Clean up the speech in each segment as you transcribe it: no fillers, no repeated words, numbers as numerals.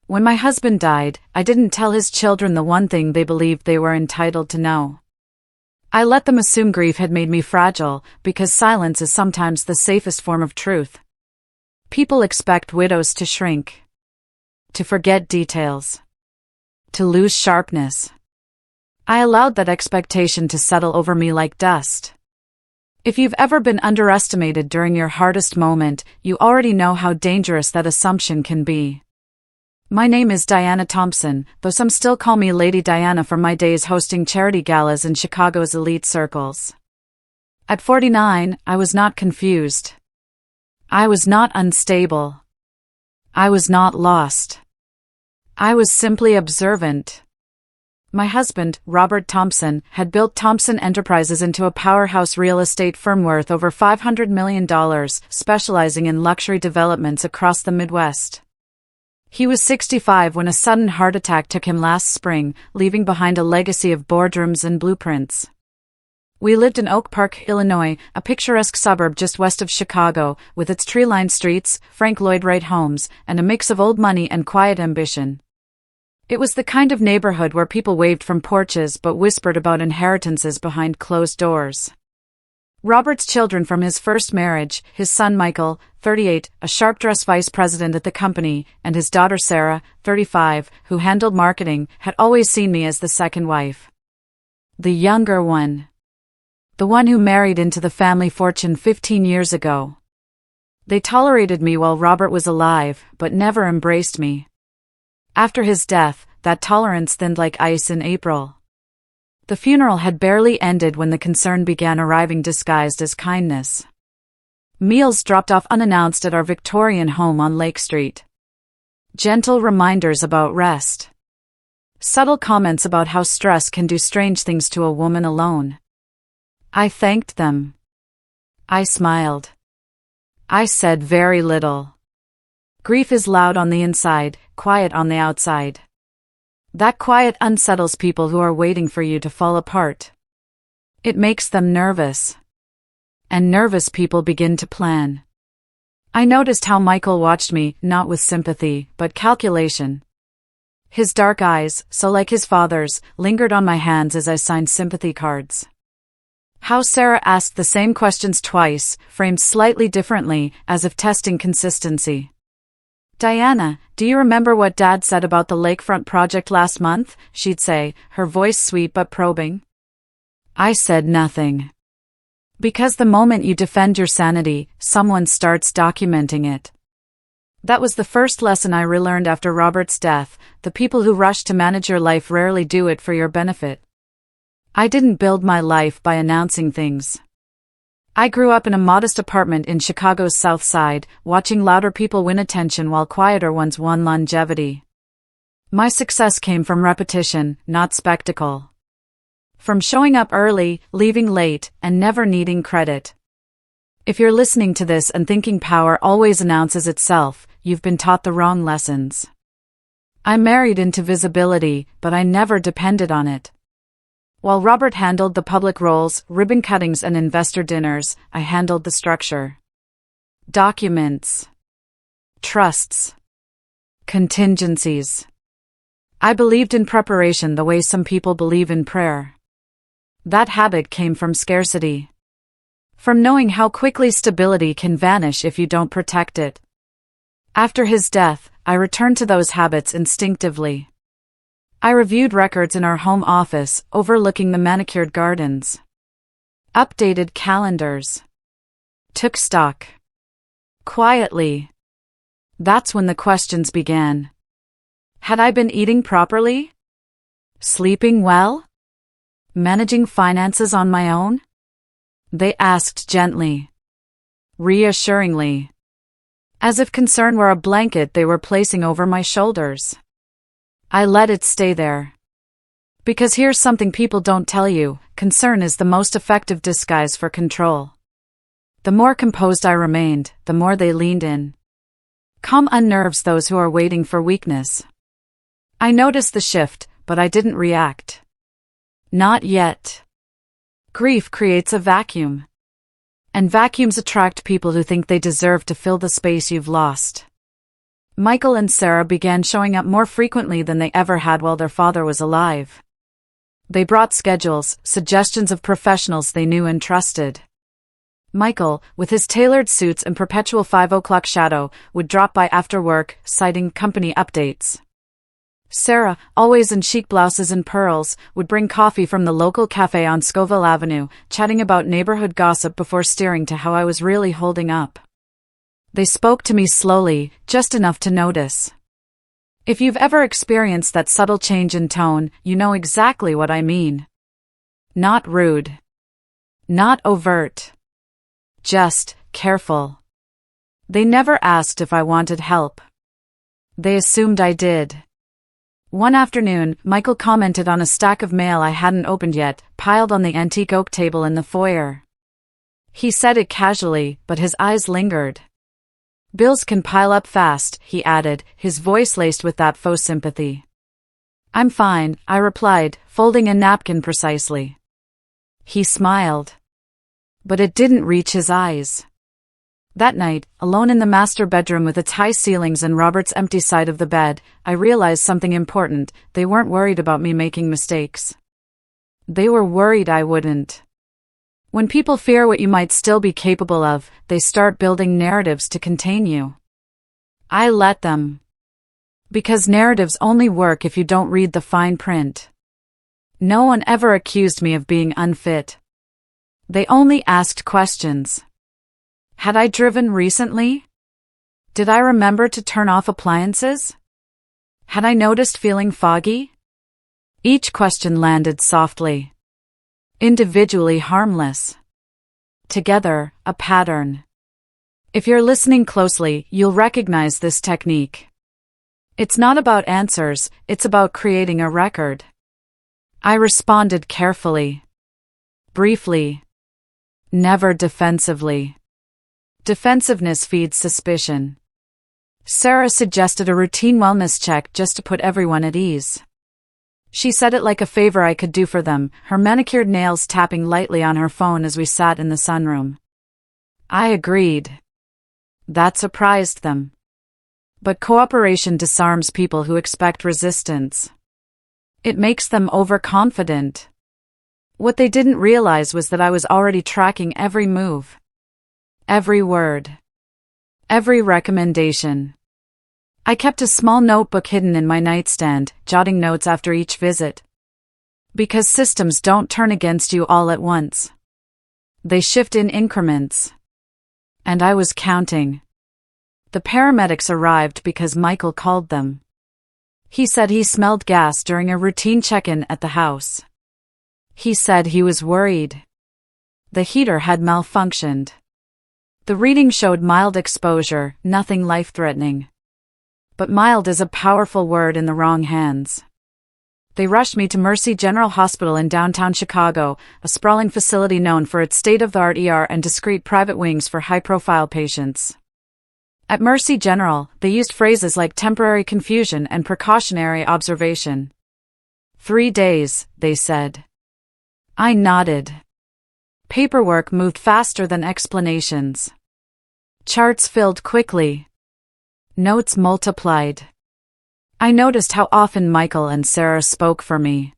When my husband died, I didn't tell his children the one thing they believed they were entitled to know. I let them assume grief had made me fragile, because silence is sometimes the safest form of truth. People expect widows to shrink, to forget details, to lose sharpness. I allowed that expectation to settle over me like dust. If you've ever been underestimated during your hardest moment, you already know how dangerous that assumption can be. My name is Diana Thompson, though some still call me Lady Diana from my days hosting charity galas in Chicago's elite circles. At 49, I was not confused. I was not unstable. I was not lost. I was simply observant. My husband, Robert Thompson, had built Thompson Enterprises into a powerhouse real estate firm worth over $500 million, specializing in luxury developments across the Midwest. He was 65 when a sudden heart attack took him last spring, leaving behind a legacy of boardrooms and blueprints. We lived in Oak Park, Illinois, a picturesque suburb just west of Chicago, with its tree-lined streets, Frank Lloyd Wright homes, and a mix of old money and quiet ambition. It was the kind of neighborhood where people waved from porches but whispered about inheritances behind closed doors. Robert's children from his first marriage, his son Michael, 38, a sharp-dressed vice president at the company, and his daughter Sarah, 35, who handled marketing, had always seen me as the second wife. The younger one. The one who married into the family fortune 15 years ago. They tolerated me while Robert was alive, but never embraced me. After his death, that tolerance thinned like ice in April. The funeral had barely ended when the concern began arriving disguised as kindness. Meals dropped off unannounced at our Victorian home on Lake Street. Gentle reminders about rest. Subtle comments about how stress can do strange things to a woman alone. I thanked them. I smiled. I said very little. Grief is loud on the inside, quiet on the outside. That quiet unsettles people who are waiting for you to fall apart. It makes them nervous. And nervous people begin to plan. I noticed how Michael watched me, not with sympathy, but calculation. His dark eyes, so like his father's, lingered on my hands as I signed sympathy cards. How Sarah asked the same questions twice, framed slightly differently, as if testing consistency. Diana, do you remember what Dad said about the lakefront project last month? She'd say, her voice sweet but probing. I said nothing. Because the moment you defend your sanity, someone starts documenting it. That was the first lesson I relearned after Robert's death. The people who rush to manage your life rarely do it for your benefit. I didn't build my life by announcing things. I grew up in a modest apartment in Chicago's South Side, watching louder people win attention while quieter ones won longevity. My success came from repetition, not spectacle. From showing up early, leaving late, and never needing credit. If you're listening to this and thinking power always announces itself, you've been taught the wrong lessons. I married into visibility, but I never depended on it. While Robert handled the public roles, ribbon cuttings and investor dinners, I handled the structure. Documents. Trusts. Contingencies. I believed in preparation the way some people believe in prayer. That habit came from scarcity. From knowing how quickly stability can vanish if you don't protect it. After his death, I returned to those habits instinctively. I reviewed records in our home office, overlooking the manicured gardens. Updated calendars. Took stock. Quietly. That's when the questions began. Had I been eating properly? Sleeping well? Managing finances on my own? They asked gently. Reassuringly. As if concern were a blanket they were placing over my shoulders. I let it stay there. Because here's something people don't tell you, concern is the most effective disguise for control. The more composed I remained, the more they leaned in. Calm unnerves those who are waiting for weakness. I noticed the shift, but I didn't react. Not yet. Grief creates a vacuum. And vacuums attract people who think they deserve to fill the space you've lost. Michael and Sarah began showing up more frequently than they ever had while their father was alive. They brought schedules, suggestions of professionals they knew and trusted. Michael, with his tailored suits and perpetual 5 o'clock shadow, would drop by after work, citing company updates. Sarah, always in chic blouses and pearls, would bring coffee from the local cafe on Scoville Avenue, chatting about neighborhood gossip before steering to how I was really holding up. They spoke to me slowly, just enough to notice. If you've ever experienced that subtle change in tone, you know exactly what I mean. Not rude. Not overt. Just careful. They never asked if I wanted help. They assumed I did. One afternoon, Michael commented on a stack of mail I hadn't opened yet, piled on the antique oak table in the foyer. He said it casually, but his eyes lingered. Bills can pile up fast, he added, his voice laced with that faux sympathy. I'm fine, I replied, folding a napkin precisely. He smiled. But it didn't reach his eyes. That night, alone in the master bedroom with its high ceilings and Robert's empty side of the bed, I realized something important. They weren't worried about me making mistakes. They were worried I wouldn't. When people fear what you might still be capable of, they start building narratives to contain you. I let them. Because narratives only work if you don't read the fine print. No one ever accused me of being unfit. They only asked questions. Had I driven recently? Did I remember to turn off appliances? Had I noticed feeling foggy? Each question landed softly. Individually harmless. Together, a pattern. If you're listening closely, you'll recognize this technique. It's not about answers, it's about creating a record. I responded carefully. Briefly. Never defensively. Defensiveness feeds suspicion. Sarah suggested a routine wellness check just to put everyone at ease. She said it like a favor I could do for them, her manicured nails tapping lightly on her phone as we sat in the sunroom. I agreed. That surprised them. But cooperation disarms people who expect resistance. It makes them overconfident. What they didn't realize was that I was already tracking every move. Every word. Every recommendation. I kept a small notebook hidden in my nightstand, jotting notes after each visit. Because systems don't turn against you all at once. They shift in increments. And I was counting. The paramedics arrived because Michael called them. He said he smelled gas during a routine check-in at the house. He said he was worried. The heater had malfunctioned. The reading showed mild exposure, nothing life-threatening. But mild is a powerful word in the wrong hands. They rushed me to Mercy General Hospital in downtown Chicago, a sprawling facility known for its state-of-the-art ER and discreet private wings for high-profile patients. At Mercy General, they used phrases like temporary confusion and precautionary observation. 3 days, they said. I nodded. Paperwork moved faster than explanations. Charts filled quickly. Notes multiplied. I noticed how often Michael and Sarah spoke for me.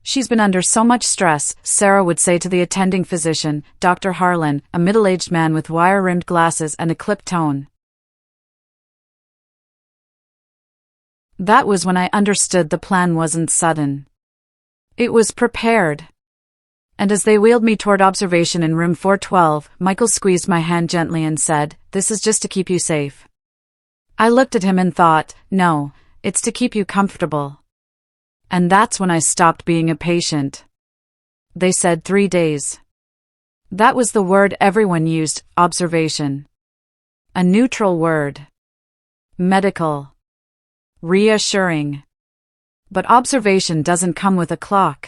She's been under so much stress, Sarah would say to the attending physician, Dr. Harlan, a middle-aged man with wire-rimmed glasses and a clipped tone. That was when I understood the plan wasn't sudden. It was prepared. And as they wheeled me toward observation in room 412, Michael squeezed my hand gently and said, "This is just to keep you safe." I looked at him and thought, no, it's to keep you comfortable. And that's when I stopped being a patient. They said 3 days. That was the word everyone used, observation. A neutral word. Medical. Reassuring. But observation doesn't come with a clock.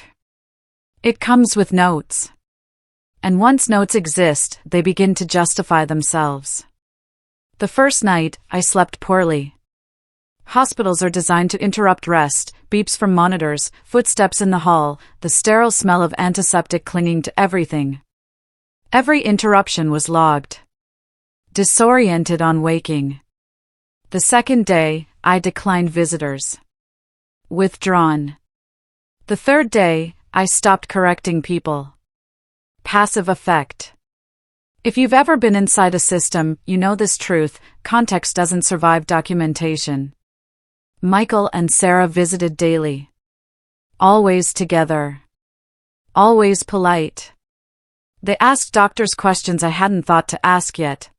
It comes with notes. And once notes exist, they begin to justify themselves. The first night, I slept poorly. Hospitals are designed to interrupt rest, beeps from monitors, footsteps in the hall, the sterile smell of antiseptic clinging to everything. Every interruption was logged. Disoriented on waking. The second day, I declined visitors. Withdrawn. The third day, I stopped correcting people. Passive effect. If you've ever been inside a system, you know this truth: context doesn't survive documentation. Michael and Sarah visited daily. Always together. Always polite. They asked doctors questions I hadn't thought to ask yet.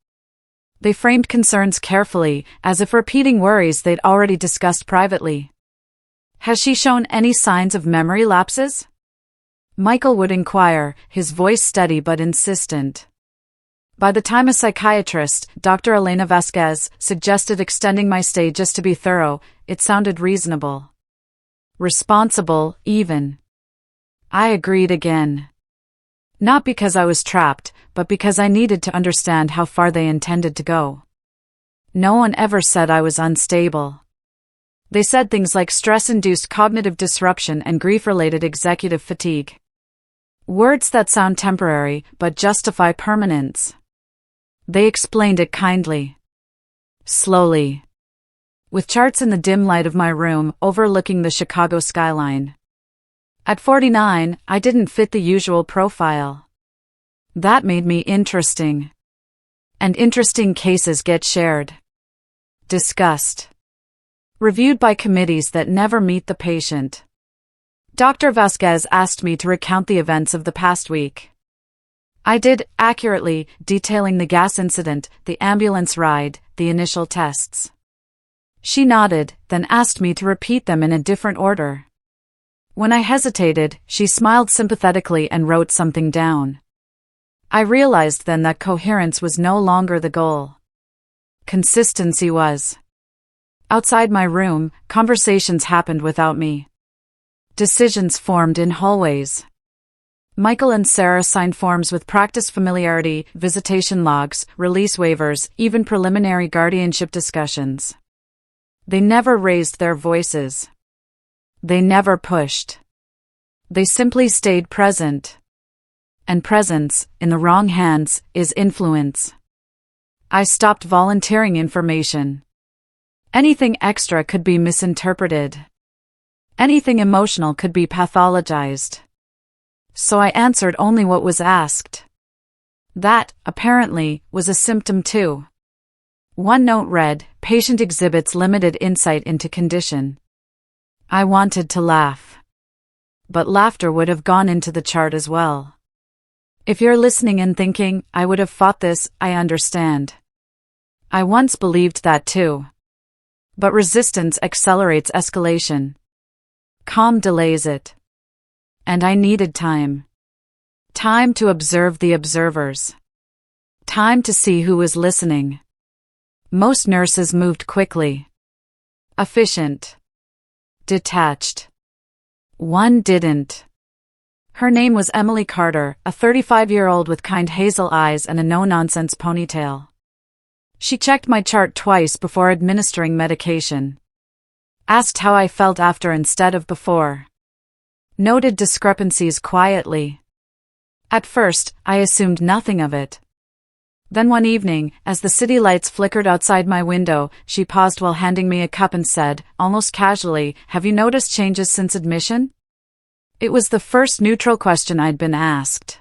They framed concerns carefully, as if repeating worries they'd already discussed privately. Has she shown any signs of memory lapses? Michael would inquire, his voice steady but insistent. By the time a psychiatrist, Dr. Elena Vasquez, suggested extending my stay just to be thorough, it sounded reasonable. Responsible, even. I agreed again. Not because I was trapped, but because I needed to understand how far they intended to go. No one ever said I was unstable. They said things like stress-induced cognitive disruption and grief-related executive fatigue. Words that sound temporary, but justify permanence. They explained it kindly. Slowly. With charts in the dim light of my room, overlooking the Chicago skyline. At 49, I didn't fit the usual profile. That made me interesting. And interesting cases get shared. Discussed. Reviewed by committees that never meet the patient. Dr. Vasquez asked me to recount the events of the past week. I did, accurately, detailing the gas incident, the ambulance ride, the initial tests. She nodded, then asked me to repeat them in a different order. When I hesitated, she smiled sympathetically and wrote something down. I realized then that coherence was no longer the goal. Consistency was. Outside my room, conversations happened without me. Decisions formed in hallways. Michael and Sarah signed forms with practice familiarity, visitation logs, release waivers, even preliminary guardianship discussions. They never raised their voices. They never pushed. They simply stayed present. And presence, in the wrong hands, is influence. I stopped volunteering information. Anything extra could be misinterpreted. Anything emotional could be pathologized. So I answered only what was asked. That, apparently, was a symptom too. One note read, "Patient exhibits limited insight into condition." I wanted to laugh. But laughter would have gone into the chart as well. If you're listening and thinking, "I would have fought this," I understand. I once believed that too. But resistance accelerates escalation. Calm delays it. And I needed time. Time to observe the observers. Time to see who was listening. Most nurses moved quickly. Efficient. Detached. One didn't. Her name was Emily Carter, a 35-year-old with kind hazel eyes and a no-nonsense ponytail. She checked my chart twice before administering medication. Asked how I felt after instead of before. Noted discrepancies quietly. At first, I assumed nothing of it. Then one evening, as the city lights flickered outside my window, she paused while handing me a cup and said, almost casually, "Have you noticed changes since admission?" It was the first neutral question I'd been asked.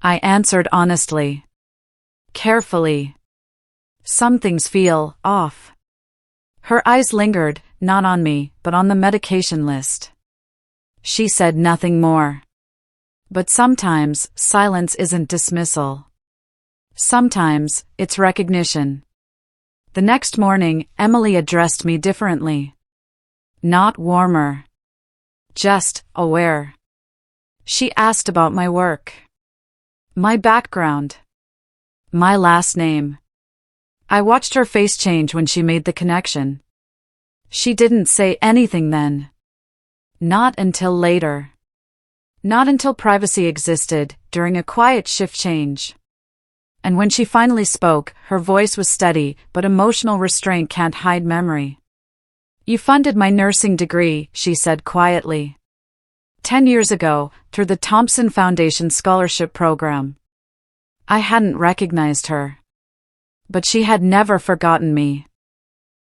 I answered honestly. Carefully. Some things feel off. Her eyes lingered, not on me, but on the medication list. She said nothing more. But sometimes, silence isn't dismissal. Sometimes, it's recognition. The next morning, Emily addressed me differently. Not warmer. Just aware. She asked about my work. My background. My last name. I watched her face change when she made the connection. She didn't say anything then. Not until later. Not until privacy existed, during a quiet shift change. And when she finally spoke, her voice was steady, but emotional restraint can't hide memory. "You funded my nursing degree," she said quietly. 10 years ago, through the Thompson Foundation Scholarship Program. I hadn't recognized her. But she had never forgotten me.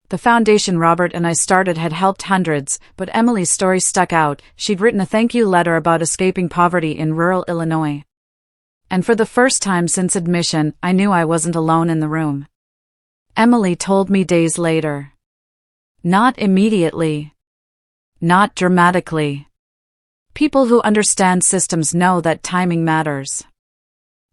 The foundation Robert and I started had helped hundreds, but Emily's story stuck out. She'd written a thank you letter about escaping poverty in rural Illinois. And for the first time since admission, I knew I wasn't alone in the room. Emily told me days later. Not immediately. Not dramatically. People who understand systems know that timing matters.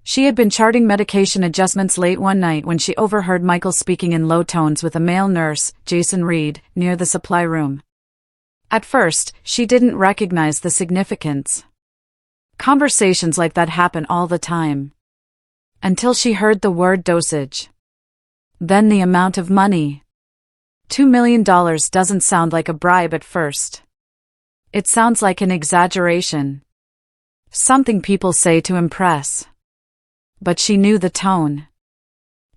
She had been charting medication adjustments late one night when she overheard Michael speaking in low tones with a male nurse, Jason Reed, near the supply room. At first, she didn't recognize the significance. Conversations like that happen all the time. Until she heard the word dosage. Then the amount of money. $2 million doesn't sound like a bribe at first. It sounds like an exaggeration. Something people say to impress. But she knew the tone.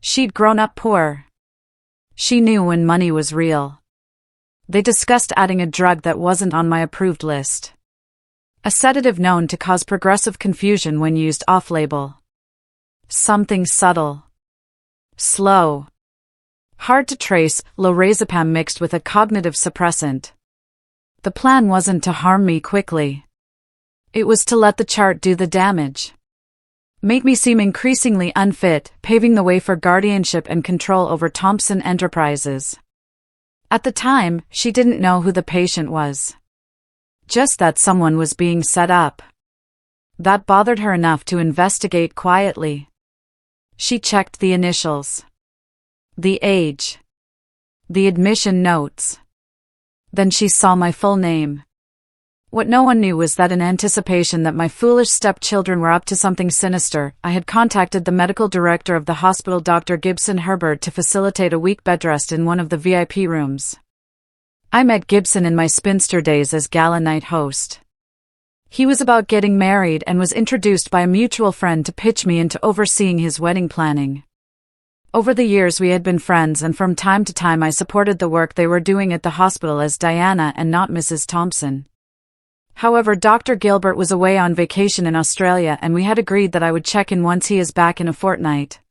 She'd grown up poor. She knew when money was real. They discussed adding a drug that wasn't on my approved list. A sedative known to cause progressive confusion when used off-label. Something subtle. Slow. Hard to trace, lorazepam mixed with a cognitive suppressant. The plan wasn't to harm me quickly. It was to let the chart do the damage. Make me seem increasingly unfit, paving the way for guardianship and control over Thompson Enterprises. At the time, she didn't know who the patient was. Just that someone was being set up. That bothered her enough to investigate quietly. She checked the initials. The age. The admission notes. Then she saw my full name. What no one knew was that in anticipation that my foolish stepchildren were up to something sinister, I had contacted the medical director of the hospital, Dr. Gibson Herbert, to facilitate a week bedrest in one of the VIP rooms. I met Gibson in my spinster days as gala night host. He was about getting married and was introduced by a mutual friend to pitch me into overseeing his wedding planning. Over the years we had been friends, and from time to time I supported the work they were doing at the hospital as Diana and not Mrs. Thompson. However, Dr. Gilbert was away on vacation in Australia, and we had agreed that I would check in once he is back in a fortnight.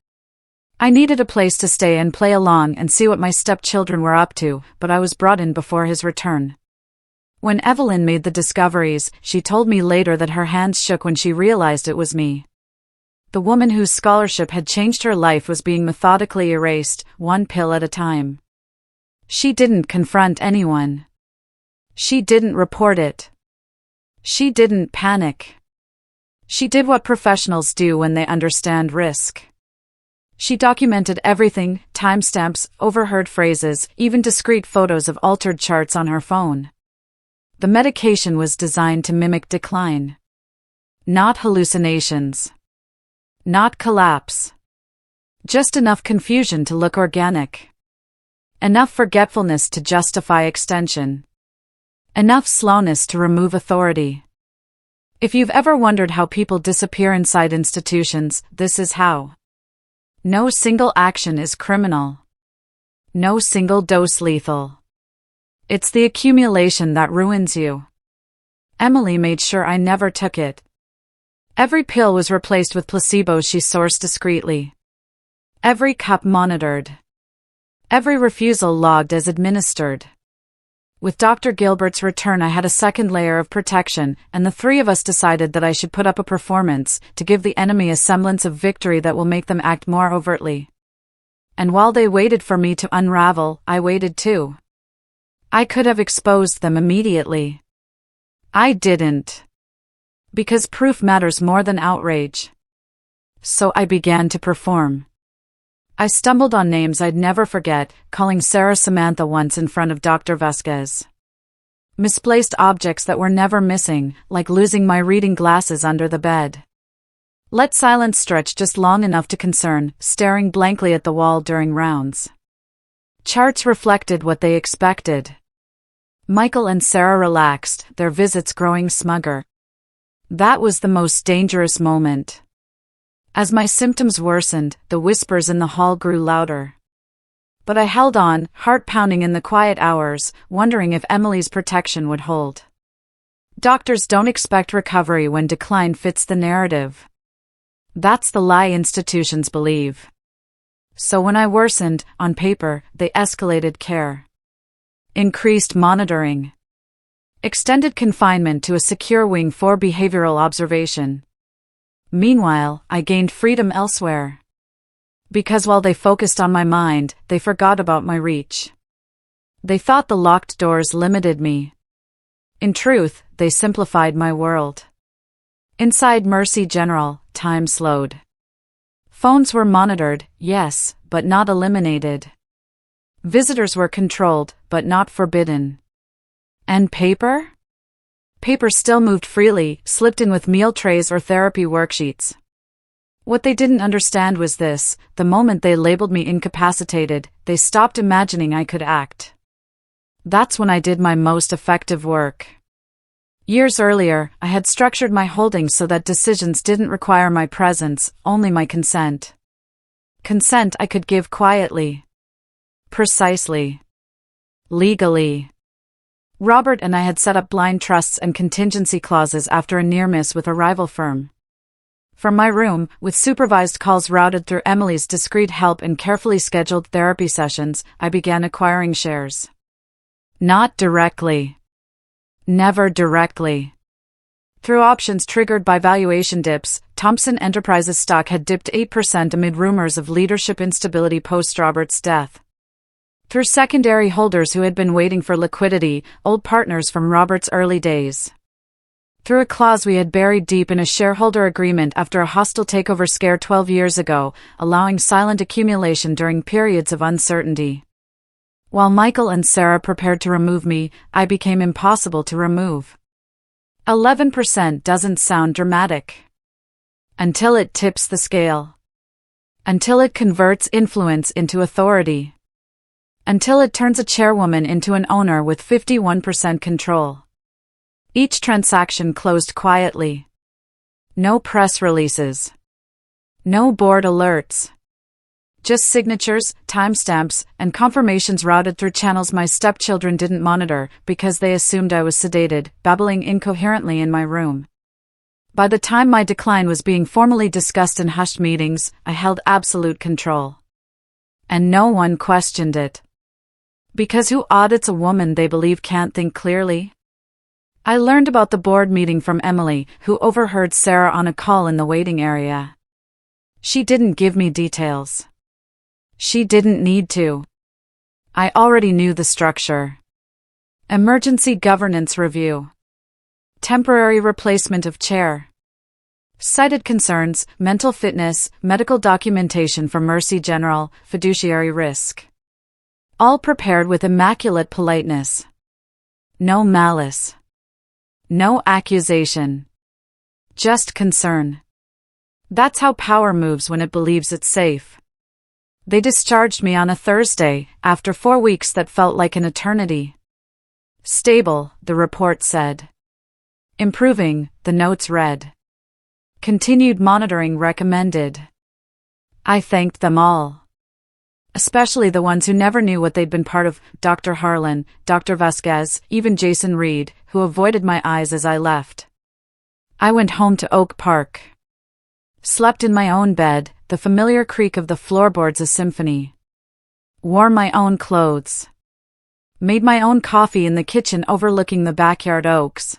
I needed a place to stay and play along and see what my stepchildren were up to, but I was brought in before his return. When Evelyn made the discoveries, she told me later that her hands shook when she realized it was me. The woman whose scholarship had changed her life was being methodically erased, one pill at a time. She didn't confront anyone. She didn't report it. She didn't panic. She did what professionals do when they understand risk. She documented everything, timestamps, overheard phrases, even discrete photos of altered charts on her phone. The medication was designed to mimic decline. Not hallucinations. Not collapse. Just enough confusion to look organic. Enough forgetfulness to justify extension. Enough slowness to remove authority. If you've ever wondered how people disappear inside institutions, this is how. No single action is criminal. No single dose lethal. It's the accumulation that ruins you. Emily made sure I never took it. Every pill was replaced with placebos she sourced discreetly. Every cup monitored. Every refusal logged as administered. With Dr. Gilbert's return, I had a second layer of protection, and the three of us decided that I should put up a performance to give the enemy a semblance of victory that will make them act more overtly. And while they waited for me to unravel, I waited too. I could have exposed them immediately. I didn't. Because proof matters more than outrage. So I began to perform. I stumbled on names I'd never forget, calling Sarah Samantha once in front of Dr. Vasquez. Misplaced objects that were never missing, like losing my reading glasses under the bed. Let silence stretch just long enough to concern, staring blankly at the wall during rounds. Charts reflected what they expected. Michael and Sarah relaxed, their visits growing smugger. That was the most dangerous moment. As my symptoms worsened, the whispers in the hall grew louder. But I held on, heart pounding in the quiet hours, wondering if Emily's protection would hold. Doctors don't expect recovery when decline fits the narrative. That's the lie institutions believe. So when I worsened, on paper, they escalated care. Increased monitoring. Extended confinement to a secure wing for behavioral observation. Meanwhile, I gained freedom elsewhere. Because while they focused on my mind, they forgot about my reach. They thought the locked doors limited me. In truth, they simplified my world. Inside Mercy General, time slowed. Phones were monitored, yes, but not eliminated. Visitors were controlled, but not forbidden. And paper? Paper still moved freely, slipped in with meal trays or therapy worksheets. What they didn't understand was this: the moment they labeled me incapacitated, they stopped imagining I could act. That's when I did my most effective work. Years earlier, I had structured my holdings so that decisions didn't require my presence, only my consent. Consent I could give quietly. Precisely. Legally. Robert and I had set up blind trusts and contingency clauses after a near miss with a rival firm. From my room, with supervised calls routed through Emily's discreet help and carefully scheduled therapy sessions, I began acquiring shares. Not directly. Never directly. Through options triggered by valuation dips, Thomson Enterprises stock had dipped 8% amid rumors of leadership instability post Robert's death. Through secondary holders who had been waiting for liquidity, old partners from Robert's early days. Through a clause we had buried deep in a shareholder agreement after a hostile takeover scare 12 years ago, allowing silent accumulation during periods of uncertainty. While Michael and Sarah prepared to remove me, I became impossible to remove. 11% doesn't sound dramatic. Until it tips the scale. Until it converts influence into authority. Until it turns a chairwoman into an owner with 51% control. Each transaction closed quietly. No press releases. No board alerts. Just signatures, timestamps, and confirmations routed through channels my stepchildren didn't monitor because they assumed I was sedated, babbling incoherently in my room. By the time my decline was being formally discussed in hushed meetings, I held absolute control. And no one questioned it. Because who audits a woman they believe can't think clearly? I learned about the board meeting from Emily, who overheard Sarah on a call in the waiting area. She didn't give me details. She didn't need to. I already knew the structure. Emergency governance review. Temporary replacement of chair. Cited concerns, mental fitness, medical documentation for Mercy General, fiduciary risk. All prepared with immaculate politeness. No malice. No accusation. Just concern. That's how power moves when it believes it's safe. They discharged me on a Thursday, after 4 weeks that felt like an eternity. Stable, the report said. Improving, the notes read. Continued monitoring recommended. I thanked them all. Especially the ones who never knew what they'd been part of, Dr. Harlan, Dr. Vasquez, even Jason Reed, who avoided my eyes as I left. I went home to Oak Park. Slept in my own bed, the familiar creak of the floorboards a symphony. Wore my own clothes. Made my own coffee in the kitchen overlooking the backyard oaks.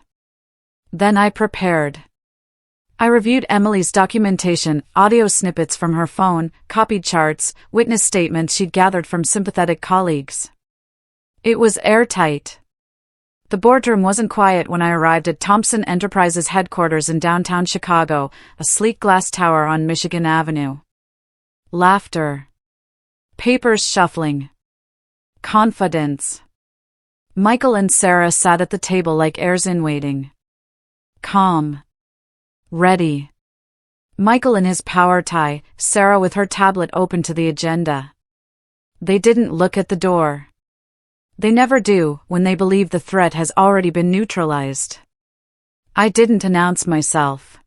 Then I prepared. I reviewed Emily's documentation, audio snippets from her phone, copied charts, witness statements she'd gathered from sympathetic colleagues. It was airtight. The boardroom wasn't quiet when I arrived at Thomson Enterprises headquarters in downtown Chicago, a sleek glass tower on Michigan Avenue. Laughter. Papers shuffling. Confidence. Michael and Sarah sat at the table like heirs in waiting. Calm. Ready. Michael in his power tie, Sarah with her tablet open to the agenda. They didn't look at the door. They never do, when they believe the threat has already been neutralized. I didn't announce myself.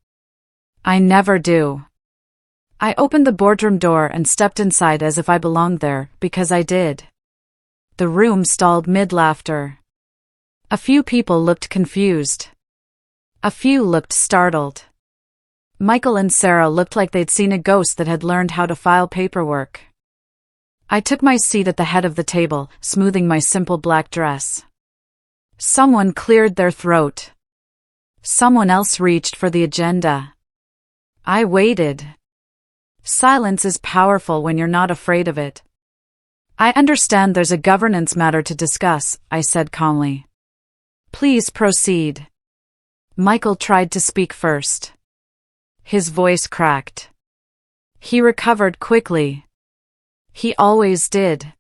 I never do. I opened the boardroom door and stepped inside as if I belonged there, because I did. The room stalled mid-laughter. A few people looked confused. A few looked startled. Michael and Sarah looked like they'd seen a ghost that had learned how to file paperwork. I took my seat at the head of the table, smoothing my simple black dress. Someone cleared their throat. Someone else reached for the agenda. I waited. Silence is powerful when you're not afraid of it. I understand there's a governance matter to discuss, I said calmly. Please proceed. Michael tried to speak first. His voice cracked. He recovered quickly. He always did.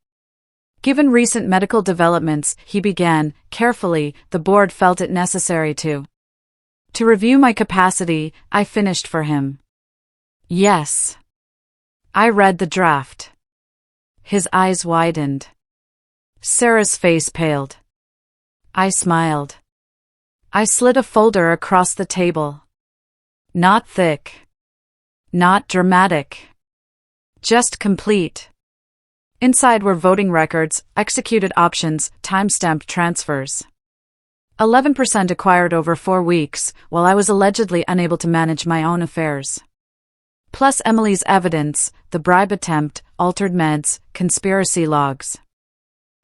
Given recent medical developments, he began, carefully, the board felt it necessary to review my capacity, I finished for him. Yes. I read the draft. His eyes widened. Sarah's face paled. I smiled. I slid a folder across the table. Not thick. Not dramatic. Just complete. Inside were voting records, executed options, time-stamped transfers. 11% acquired over 4 weeks, while I was allegedly unable to manage my own affairs. Plus Emily's evidence, the bribe attempt, altered meds, conspiracy logs.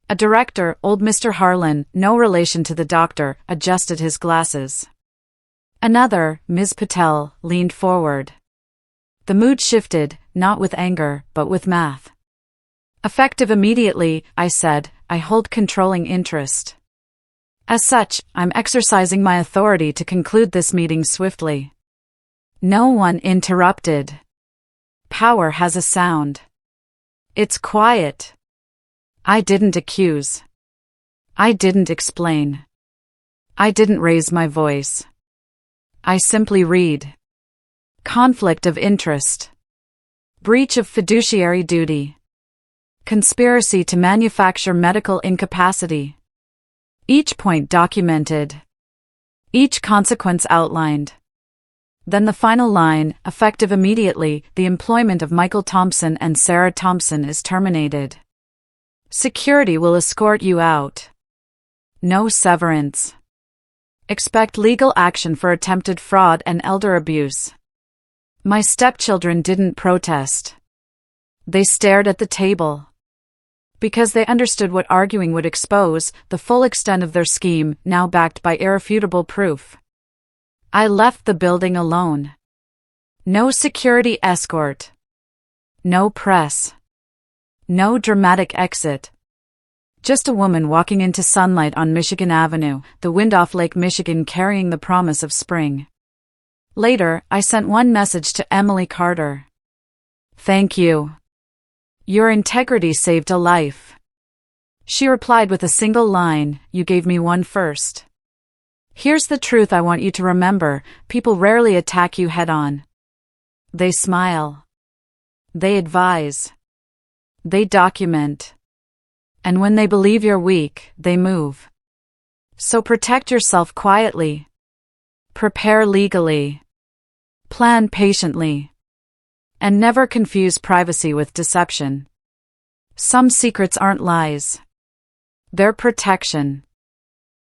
A director, old Mr. Harlan, no relation to the doctor, adjusted his glasses. Another, Ms. Patel, leaned forward. The mood shifted, not with anger, but with math. Effective immediately, I said, I hold controlling interest. As such, I'm exercising my authority to conclude this meeting swiftly. No one interrupted. Power has a sound. It's quiet. I didn't accuse. I didn't explain. I didn't raise my voice. I simply read. Conflict of interest. Breach of fiduciary duty. Conspiracy to manufacture medical incapacity. Each point documented. Each consequence outlined. Then the final line, effective immediately, the employment of Michael Thompson and Sarah Thompson is terminated. Security will escort you out. No severance. Expect legal action for attempted fraud and elder abuse. My stepchildren didn't protest. They stared at the table. Because they understood what arguing would expose, the full extent of their scheme, now backed by irrefutable proof. I left the building alone. No security escort. No press. No dramatic exit. Just a woman walking into sunlight on Michigan Avenue, the wind off Lake Michigan carrying the promise of spring. Later, I sent one message to Emily Carter. Thank you. Your integrity saved a life. She replied with a single line, you gave me one first. Here's the truth I want you to remember, people rarely attack you head-on. They smile. They advise. They document. And when they believe you're weak, they move. So protect yourself quietly. Prepare legally. Plan patiently. And never confuse privacy with deception. Some secrets aren't lies. They're protection.